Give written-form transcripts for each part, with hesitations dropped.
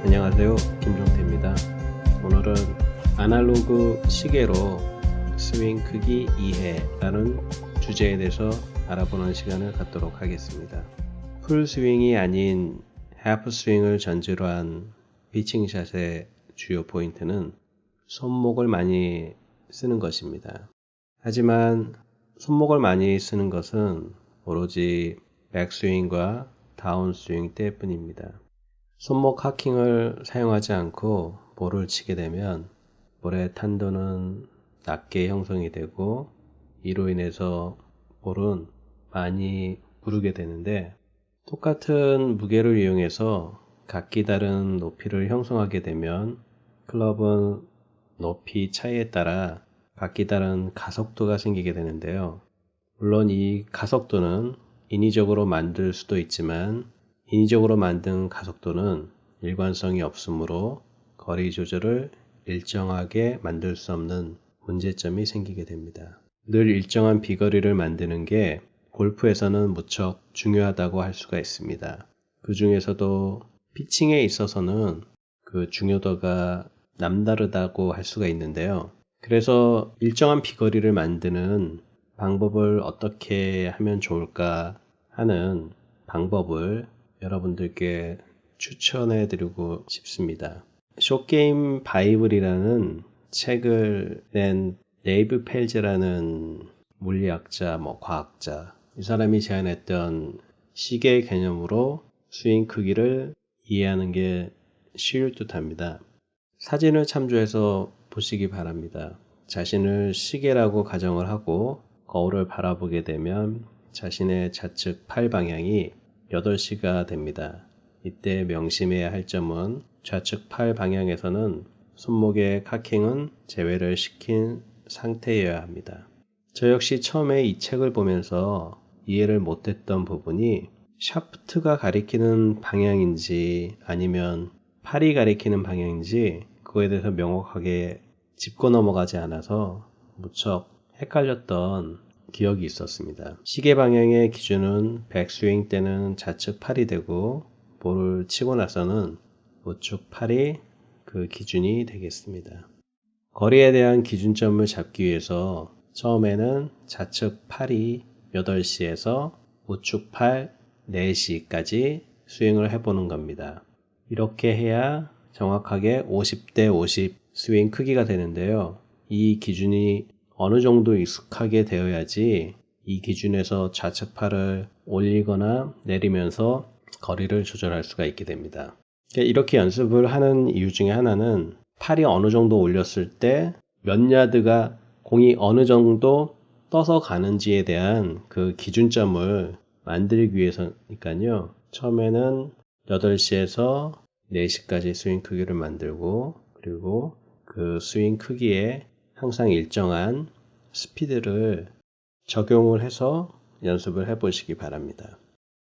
안녕하세요, 김종태입니다. 오늘은 아날로그 시계로 스윙 크기 이해라는 주제에 대해서 알아보는 시간을 갖도록 하겠습니다. 풀 스윙이 아닌 하프 스윙을 전제로 한 피칭샷의 주요 포인트는 손목을 많이 쓰는 것입니다. 하지만 손목을 많이 쓰는 것은 오로지 백스윙과 다운스윙 때뿐입니다. 손목 하킹을 사용하지 않고 볼을 치게 되면 볼의 탄도는 낮게 형성이 되고 이로 인해서 볼은 많이 구르게 되는데, 똑같은 무게를 이용해서 각기 다른 높이를 형성하게 되면 클럽은 높이 차이에 따라 각기 다른 가속도가 생기게 되는데요. 물론 이 가속도는 인위적으로 만들 수도 있지만 인위적으로 만든 가속도는 일관성이 없으므로 거리 조절을 일정하게 만들 수 없는 문제점이 생기게 됩니다. 늘 일정한 비거리를 만드는 게 골프에서는 무척 중요하다고 할 수가 있습니다. 그 중에서도 피칭에 있어서는 그 중요도가 남다르다고 할 수가 있는데요. 그래서 일정한 비거리를 만드는 방법을 어떻게 하면 좋을까 하는 방법을 여러분들께 추천해 드리고 싶습니다. 숏게임 바이블이라는 책을 낸 데이브 펠즈라는 물리학자, 과학자, 이 사람이 제안했던 시계 개념으로 스윙 크기를 이해하는 게 쉬울 듯 합니다. 사진을 참조해서 보시기 바랍니다. 자신을 시계라고 가정을 하고 거울을 바라보게 되면 자신의 좌측 팔 방향이 8시가 됩니다. 이때 명심해야 할 점은 좌측 팔 방향에서는 손목의 카킹은 제외를 시킨 상태여야 합니다. 저 역시 처음에 이 책을 보면서 이해를 못했던 부분이 샤프트가 가리키는 방향인지 아니면 팔이 가리키는 방향인지 그거에 대해서 명확하게 짚고 넘어가지 않아서 무척 헷갈렸던 기억이 있었습니다. 시계 방향의 기준은 백스윙 때는 좌측 팔이 되고 볼을 치고 나서는 우측 팔이 그 기준이 되겠습니다. 거리에 대한 기준점을 잡기 위해서 처음에는 좌측 팔이 8시에서 우측 팔 4시까지 스윙을 해보는 겁니다. 이렇게 해야 정확하게 50대 50 스윙 크기가 되는데요. 이 기준이 어느 정도 익숙하게 되어야지 이 기준에서 좌측 팔을 올리거나 내리면서 거리를 조절할 수가 있게 됩니다. 이렇게 연습을 하는 이유 중에 하나는 팔이 어느 정도 올렸을 때 몇 야드가 공이 어느 정도 떠서 가는지에 대한 그 기준점을 만들기 위해서니까요. 처음에는 8시에서 4시까지 스윙 크기를 만들고, 그리고 그 스윙 크기에 항상 일정한 스피드를 적용을 해서 연습을 해보시기 바랍니다.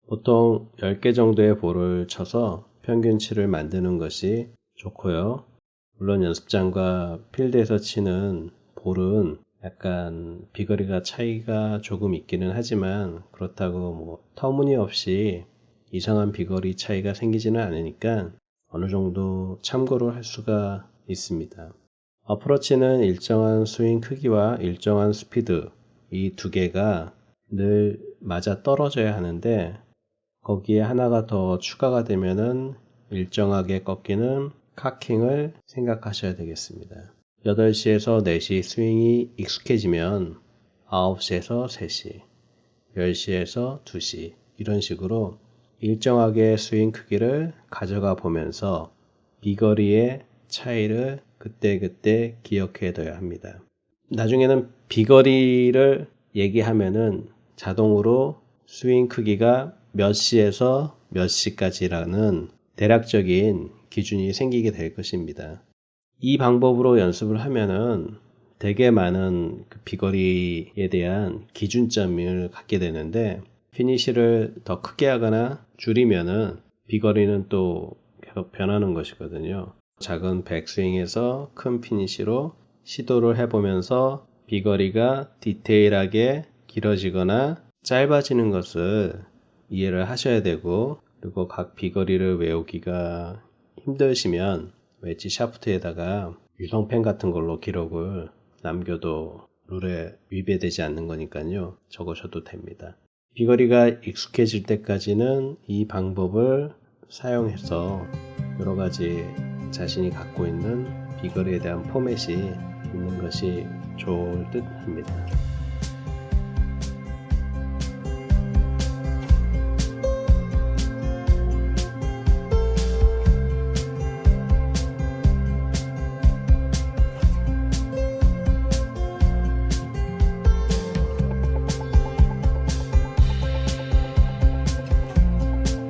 보통 10개 정도의 볼을 쳐서 평균치를 만드는 것이 좋고요. 물론 연습장과 필드에서 치는 볼은 약간 비거리가 차이가 조금 있기는 하지만 그렇다고 터무니없이 이상한 비거리 차이가 생기지는 않으니까 어느 정도 참고를 할 수가 있습니다. 어프로치는 일정한 스윙 크기와 일정한 스피드, 이 두 개가 늘 맞아 떨어져야 하는데 거기에 하나가 더 추가가 되면은 일정하게 꺾이는 카킹을 생각하셔야 되겠습니다. 8시에서 4시 스윙이 익숙해지면 9시에서 3시, 10시에서 2시 이런 식으로 일정하게 스윙 크기를 가져가 보면서 비거리의 차이를 그때그때 기억해 둬야 합니다. 나중에는 비거리를 얘기하면은 자동으로 스윙 크기가 몇 시에서 몇 시까지라는 대략적인 기준이 생기게 될 것입니다. 이 방법으로 연습을 하면은 되게 많은 그 비거리에 대한 기준점을 갖게 되는데, 피니시를 더 크게 하거나 줄이면은 비거리는 또 계속 변하는 것이거든요. 작은 백스윙에서 큰 피니시로 시도를 해보면서 비거리가 디테일하게 길어지거나 짧아지는 것을 이해를 하셔야 되고, 그리고 각 비거리를 외우기가 힘드시면 웨지 샤프트에다가 유성펜 같은 걸로 기록을 남겨도 룰에 위배되지 않는 거니까요. 적으셔도 됩니다. 비거리가 익숙해질 때까지는 이 방법을 사용해서 여러 가지 자신이 갖고 있는 비거리에 대한 포맷이 있는 것이 좋을 듯 합니다.